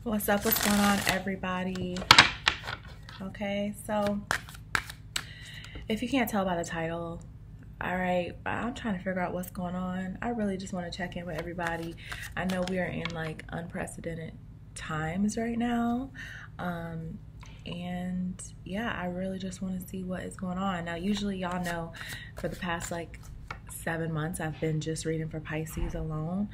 What's up? What's going on, everybody? Okay, so if you can't tell by the title, all right, I'm trying to figure out what's going on. I really just want to check in with everybody. I know we are in like unprecedented times right now. And yeah, I really just want to see what is going on. Now, usually y'all know for the past like 7 months I've been just reading for Pisces alone.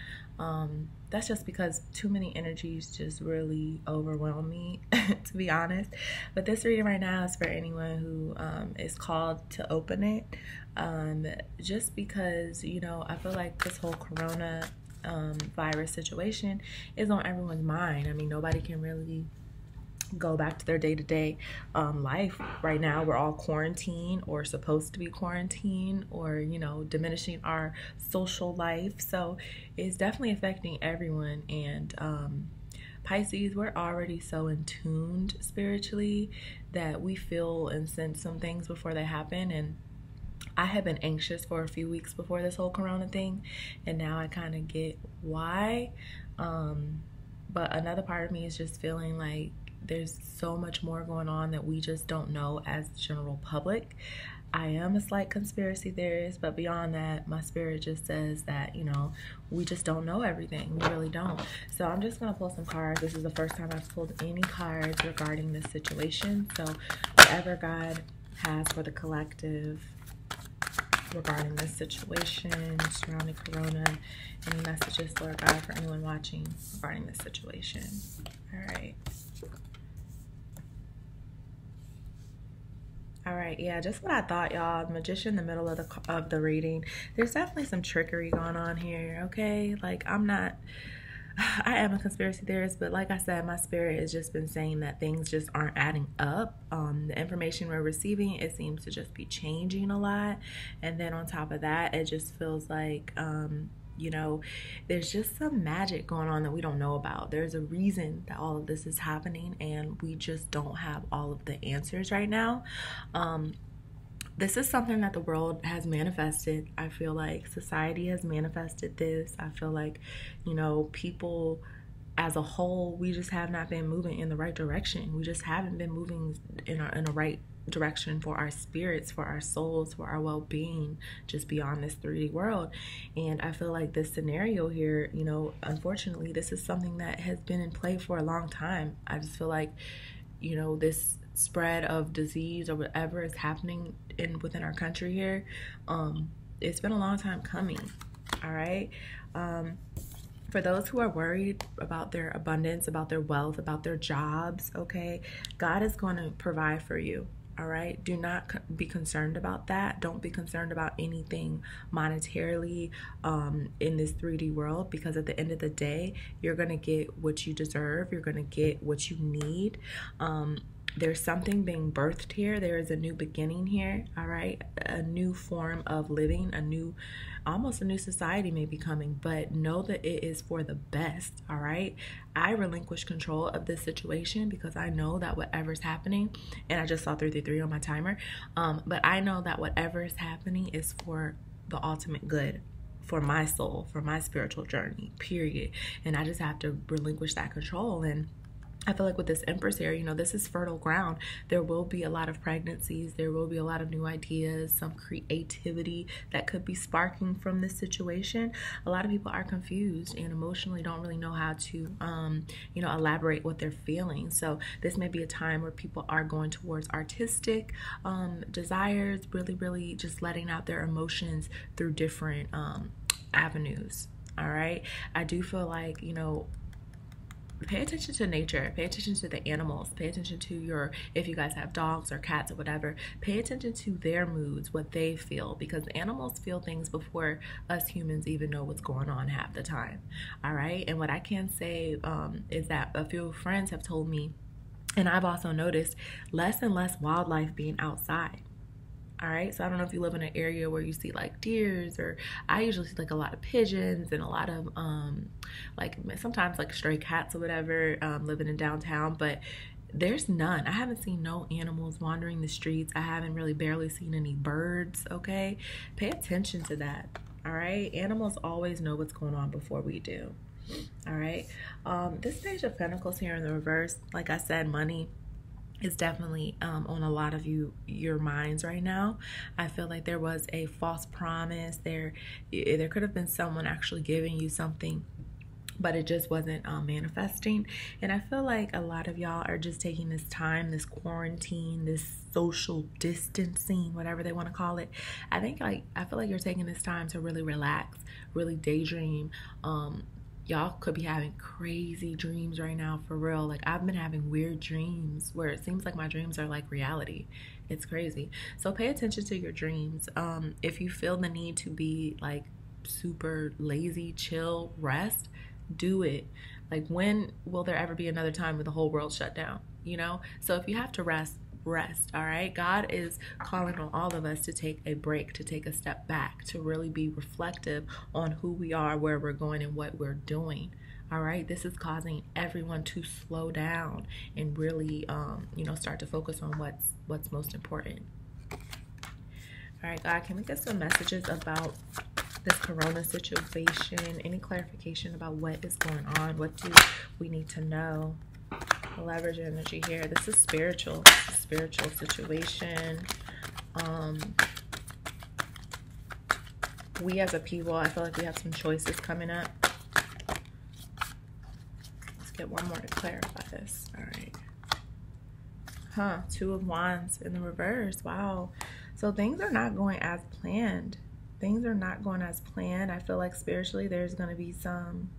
That's just because too many energies just really overwhelm me, to be honest. But this reading right now is for anyone who is called to open it. Just because, you know, I feel like this whole corona virus situation is on everyone's mind. I mean, nobody can really go back to their day-to-day life right now. We're all quarantined or supposed to be quarantined, or, you know, diminishing our social life. So it's definitely affecting everyone. And Pisces, we're already so in tuned spiritually that we feel and sense some things before they happen. And I had been anxious for a few weeks before this whole corona thing, and now I kind of get why. But another part of me is just feeling like there's so much more going on that we just don't know as the general public. I am a slight conspiracy theorist, but beyond that, my spirit just says that, you know, we just don't know everything. We really don't. So I'm just going to pull some cards. This is the first time I've pulled any cards regarding this situation. So whatever God has for the collective regarding this situation surrounding corona, any messages, Lord God, for anyone watching regarding this situation. All right. All right, yeah, just what I thought, y'all. Magician in the middle of the reading. There's definitely some trickery going on here, okay? Like, I am a conspiracy theorist, but like I said, my spirit has just been saying that things just aren't adding up. The information we're receiving, it seems to just be changing a lot. And then on top of that, it just feels like, you know, there's just some magic going on that we don't know about. There's a reason that all of this is happening, and we just don't have all of the answers right now. This is something that the world has manifested. I feel like society has manifested this. I feel like, you know, people as a whole, we just have not been moving in the right direction. We just haven't been moving in a right direction for our spirits, for our souls, for our well-being, just beyond this 3D world. And I feel like this scenario here, you know, unfortunately, this is something that has been in play for a long time. I just feel like, you know, this spread of disease or whatever is happening within our country here, it's been a long time coming. All right. For those who are worried about their abundance, about their wealth, about their jobs, okay, God is going to provide for you. All right, do not be concerned about that. Don't be concerned about anything monetarily in this 3D world, because at the end of the day, you're going to get what you deserve. You're going to get what you need. There's something being birthed here. There is a new beginning here, all right? A new form of living, almost a new society may be coming, but know that it is for the best, all right? I relinquish control of this situation because I know that whatever's happening, and I just saw 333 on my timer, but I know that whatever is happening is for the ultimate good, for my soul, for my spiritual journey, period. And I just have to relinquish that control. And I feel like with this Empress here, you know, this is fertile ground. There will be a lot of pregnancies. There will be a lot of new ideas, some creativity that could be sparking from this situation. A lot of people are confused and emotionally don't really know how to, you know, elaborate what they're feeling. So this may be a time where people are going towards artistic desires, really just letting out their emotions through different avenues. All right. I do feel like, you know, pay attention to nature, pay attention to the animals, pay attention to if you guys have dogs or cats or whatever, pay attention to their moods, what they feel, because animals feel things before us humans even know what's going on half the time. All right. And what I can say is that a few friends have told me, and I've also noticed, less and less wildlife being outside. All right, so I don't know if you live in an area where you see like deers, or I usually see like a lot of pigeons and a lot of like sometimes like stray cats or whatever living in downtown, but there's none. I haven't seen no animals wandering the streets. I haven't really barely seen any birds, okay? Pay attention to that, all right? Animals always know what's going on before we do. All right. This Page of Pentacles here in the reverse, like I said, money is definitely on a lot of your minds right now. I feel like there was a false promise. There could have been someone actually giving you something, but it just wasn't manifesting. And I feel like a lot of y'all are just taking this time, this quarantine, this social distancing, whatever they want to call it. I feel like you're taking this time to really relax, really daydream. Y'all could be having crazy dreams right now, for real. Like, I've been having weird dreams where it seems like my dreams are like reality. It's crazy. So pay attention to your dreams. If you feel the need to be like super lazy, chill, rest, do it. Like, when will there ever be another time when the whole world shut down, you know? So if you have to rest, all right? God is calling on all of us to take a break, to take a step back, to really be reflective on who we are, where we're going, and what we're doing. All right, this is causing everyone to slow down and really start to focus on what's most important. All right, God, can we get some messages about this corona situation? Any clarification about what is going on? What do we need to know? Leverage energy here. This is spiritual. This is a spiritual situation. We as a people, I feel like we have some choices coming up. Let's get one more to clarify this. All right. Two of Wands in the reverse. Wow. So things are not going as planned. Things are not going as planned. I feel like spiritually there's going to be some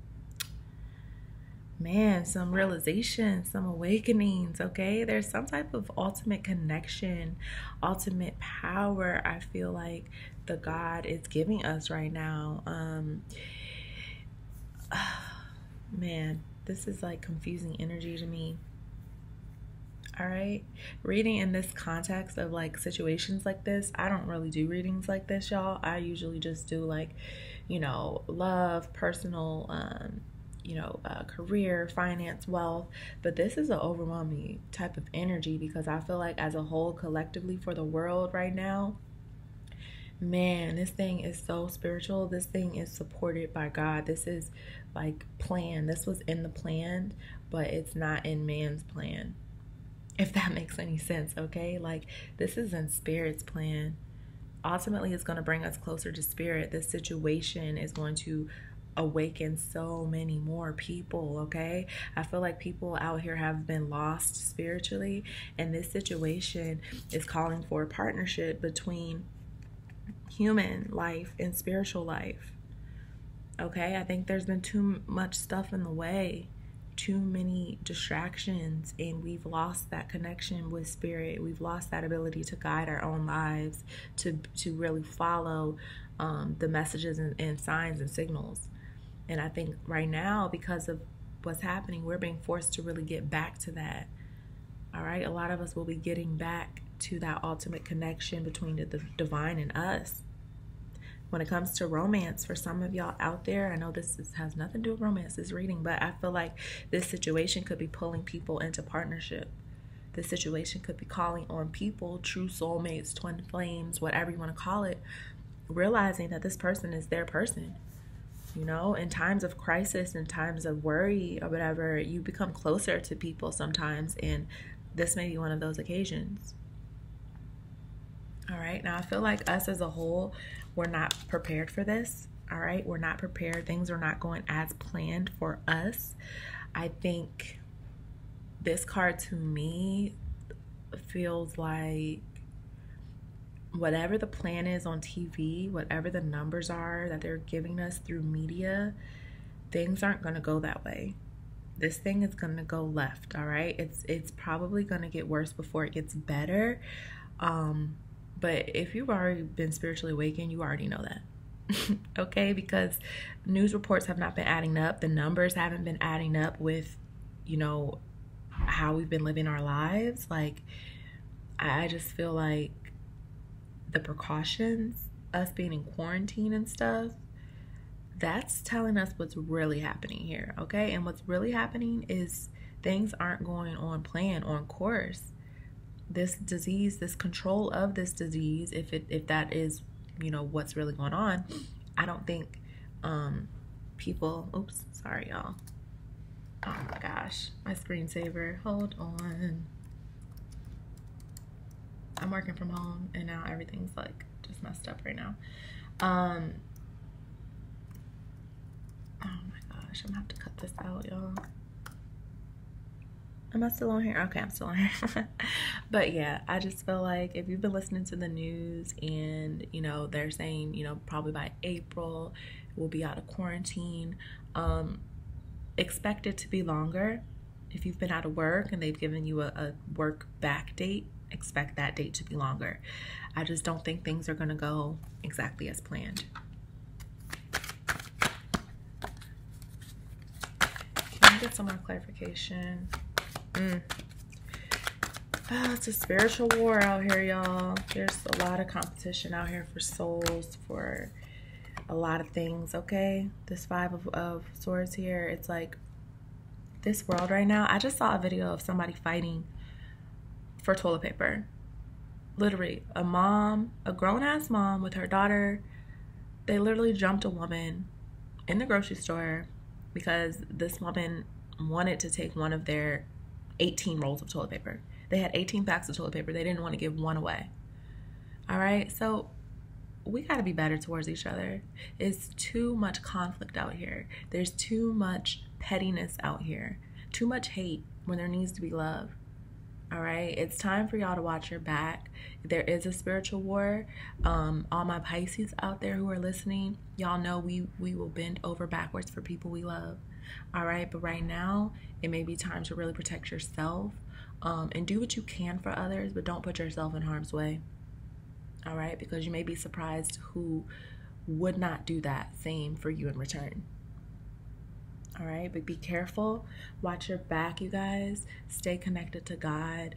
realization, some awakenings, okay? There's some type of ultimate connection, ultimate power I feel like the God is giving us right now. Man, this is like confusing energy to me. All right, reading in this context of like situations like this, I don't really do readings like this, y'all. I usually just do like, love, personal, career, finance, wealth. But this is an overwhelming type of energy because I feel like as a whole, collectively for the world right now, man, this thing is so spiritual. This thing is supported by God. This is like planned. This was in the plan, but it's not in man's plan, if that makes any sense, okay? Like, this is in Spirit's plan. Ultimately, it's going to bring us closer to Spirit. This situation is going to awaken so many more people, okay? I feel like people out here have been lost spiritually, and this situation is calling for a partnership between human life and spiritual life, okay? I think there's been too much stuff in the way, too many distractions, and we've lost that connection with Spirit. We've lost that ability to guide our own lives, to really follow the messages and signs and signals. And I think right now, because of what's happening, we're being forced to really get back to that. All right, a lot of us will be getting back to that ultimate connection between the divine and us. When it comes to romance, for some of y'all out there, I know this has nothing to do with romance, this reading, but I feel like this situation could be pulling people into partnership. This situation could be calling on people, true soulmates, twin flames, whatever you want to call it, realizing that this person is their person. In times of crisis, in times of worry or whatever, you become closer to people sometimes, and this may be one of those occasions. All right, now I feel like us as a whole, we're not prepared for this. All right, we're not prepared. Things are not going as planned for us. I think this card to me feels like whatever the plan is on TV, whatever the numbers are that they're giving us through media, things aren't going to go that way. This thing is going to go left, all right? It's probably going to get worse before it gets better. But if you've already been spiritually awakened, you already know that. Okay? Because news reports have not been adding up. The numbers haven't been adding up with, how we've been living our lives. Like, I just feel like the precautions, us being in quarantine and stuff, that's telling us what's really happening here, okay? And what's really happening is things aren't going on plan, on course. This disease, this control of this disease, if that is, what's really going on, I don't think people. Oops, sorry, y'all. Oh my gosh, my screensaver. Hold on. I'm working from home and now everything's like just messed up right now. Oh my gosh, I'm gonna have to cut this out, y'all. Am I still on here? Okay, I'm still on here. But yeah, I just feel like if you've been listening to the news and, you know, they're saying, you know, probably by April we'll be out of quarantine, expect it to be longer. If you've been out of work and they've given you a work back date, expect that date to be longer. I just don't think things are going to go exactly as planned. Can I get some more clarification? Oh, it's a spiritual war out here, y'all. There's a lot of competition out here for souls, for a lot of things, okay? This Five of Swords here, it's like this world right now. I just saw a video of somebody fighting for toilet paper. Literally, a mom, a grown-ass mom with her daughter, they literally jumped a woman in the grocery store because this woman wanted to take one of their 18 rolls of toilet paper. They had 18 packs of toilet paper. They didn't want to give one away. All right, so we got to be better towards each other. It's too much conflict out here. There's too much pettiness out here. Too much hate when there needs to be love. All right, it's time for y'all to watch your back. There is a spiritual war. All my Pisces out there who are listening, y'all know we will bend over backwards for people we love. All right, but right now it may be time to really protect yourself, and do what you can for others, but don't put yourself in harm's way. All right, because you may be surprised who would not do that same for you in return. All right, but be careful. Watch your back, you guys. Stay connected to God.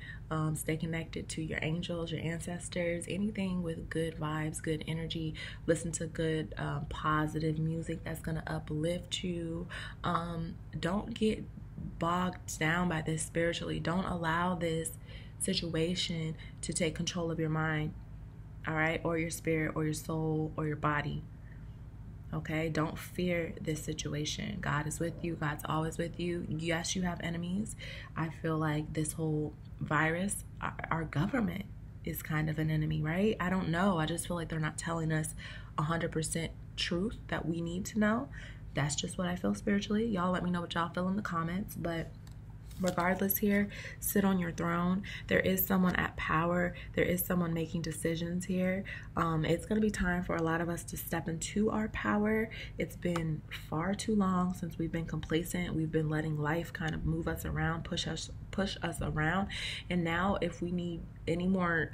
Stay connected to your angels, your ancestors, anything with good vibes, good energy. Listen to good, positive music that's going to uplift you. Don't get bogged down by this spiritually. Don't allow this situation to take control of your mind, all right, or your spirit, or your soul, or your body. Okay, don't fear this situation. God is with you. God's always with you. Yes, you have enemies. I feel like this whole virus, our government is kind of an enemy, right? I don't know. I just feel like they're not telling us 100% truth that we need to know. That's just what I feel spiritually. Y'all let me know what y'all feel in the comments. But regardless here, sit on your throne. There is someone at power. There is someone making decisions here. It's going to be time for a lot of us to step into our power. It's been far too long since we've been complacent. We've been letting life kind of move us around, push us around. And now if we need any more,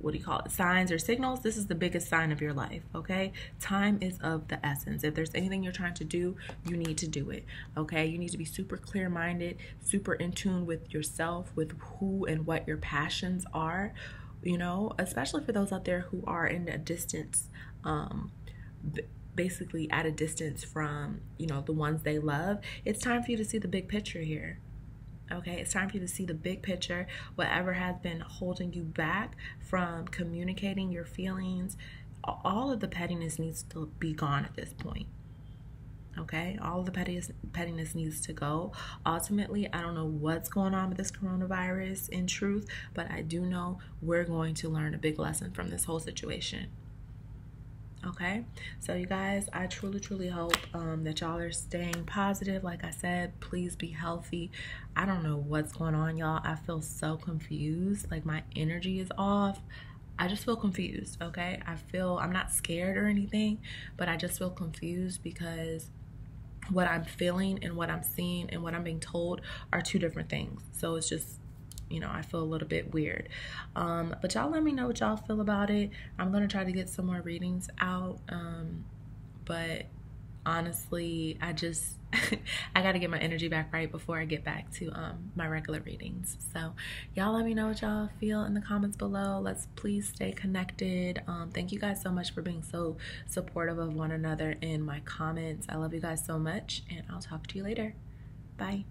what do you call it, signs or signals, this is the biggest sign of your life. Okay, time is of the essence. If there's anything you're trying to do, you need to do it. Okay, you need to be super clear-minded, super in tune with yourself, with who and what your passions are, you know, especially for those out there who are in a distance, basically at a distance from, you know, the ones they love. It's time for you to see the big picture here. Okay, it's time for you to see the big picture. Whatever has been holding you back from communicating your feelings, all of the pettiness needs to be gone at this point. Okay, all of the pettiness needs to go. Ultimately, I don't know what's going on with this coronavirus in truth, but I do know we're going to learn a big lesson from this whole situation. Okay, so you guys, I truly hope that y'all are staying positive. Like I said, please be healthy. I don't know what's going on, y'all. I feel so confused. Like my energy is off. I just feel confused. Okay, I'm not scared or anything, but I just feel confused because what I'm feeling and what I'm seeing and what I'm being told are two different things. So it's just, you know, I feel a little bit weird. But y'all let me know what y'all feel about it. I'm going to try to get some more readings out. But honestly, I got to get my energy back right before I get back to my regular readings. So y'all let me know what y'all feel in the comments below. Let's please stay connected. Thank you guys so much for being so supportive of one another in my comments. I love you guys so much, and I'll talk to you later. Bye.